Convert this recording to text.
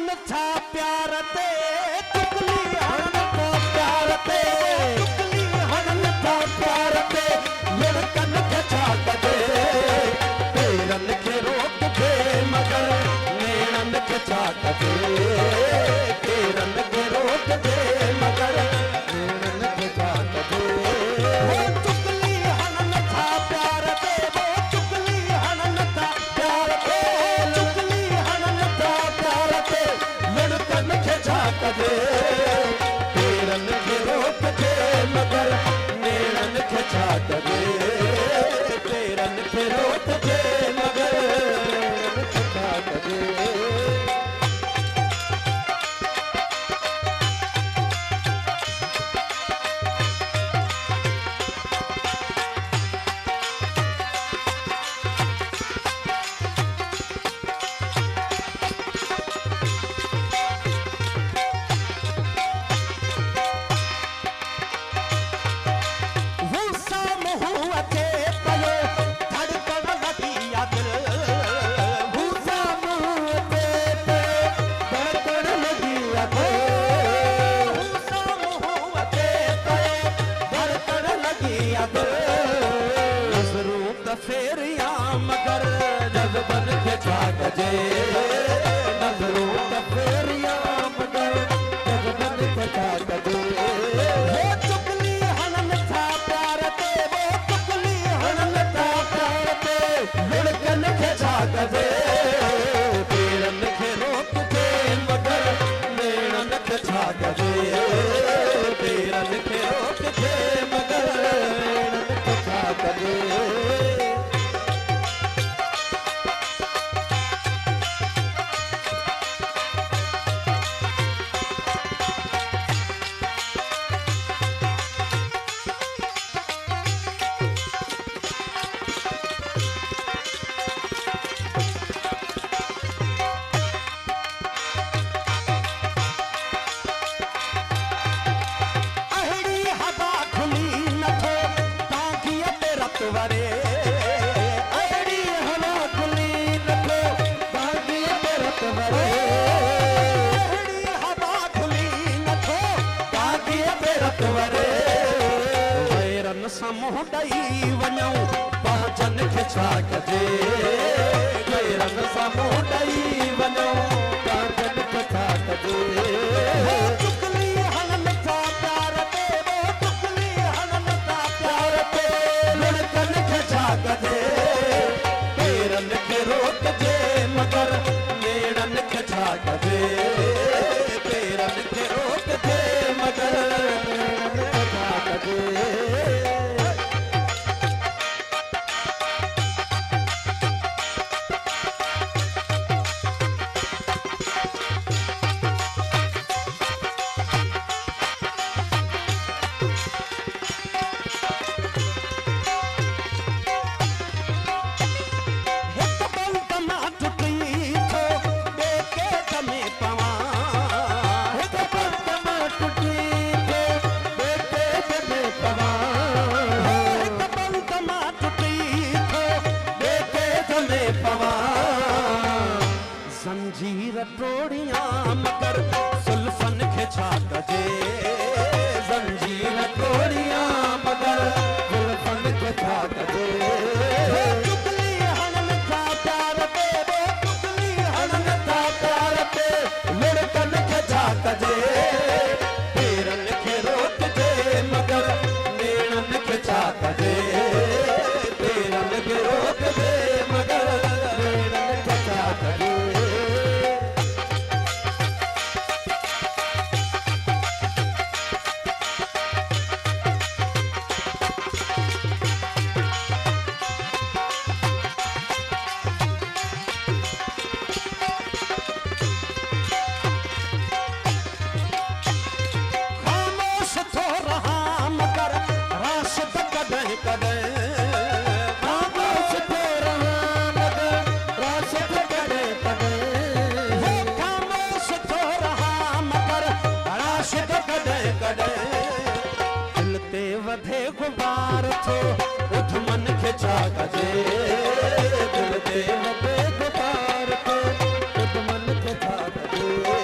हणन था प्यार ते चुगली हणन था प्यार ते चुगली हणन था प्यार ते लड़कन के छाक दे पेरन के रोक दे मगर नेणन के छाक दे पेरन के रोक दे मगर नेणन के छाक दे वो चुगली हणन था प्यार ते वो चुगली हणन था प्यार ते चुगली हणन था प्यार ते लड़कन के छाक दे पेरन के रोक दे मगर नेणन के छाक दे पेरन के रोक दे मगर नेणन के छाक दे फेरिया मगर जज्बन के छाक दे नजरों का फेरिया मगर जज्बन के छाक दे वो चुगली हणन था प्यार ते वो चुगली हणन था प्यार ते लड़कन के छाक दे पेरन के रोक दे मगर नेणन के छाक दे पेरन के रोक दे मगर नेणन के छाक दे वरे अड़ी हवा खुली नथो बागी परत वरे अड़ी हवा खुली नथो बागी परत वरे वैरन समूह ॾई वञूं पाचन खे छाक दे वैरन समूह ॾई वञूं पाचन खे छाक दे चुगली हणन था प्यार ते वो चुगली हणन था प्यार ते लड़कन के छाक दे पेरन के रोक दे मगर नेणन के छाक दे पेरन के रोक दे मगर नेणन के छाक दे जंजीर तोड़िया मगर सुल्फन के छाक दे जंजीर तोड़िया मगर सुल्फन के छाक दे चुगली हणन था प्यार ते वो चुगली हणन था प्यार ते लड़कन के छाक दे पेरन के रोक दे मगर नेणन के छाक दे पेरन के रोक दे मगर नेणन के छाक दे वधे गुबार थो उधमन के छाक दे दिल ते वधे गुबार थो उधमन के छाक दे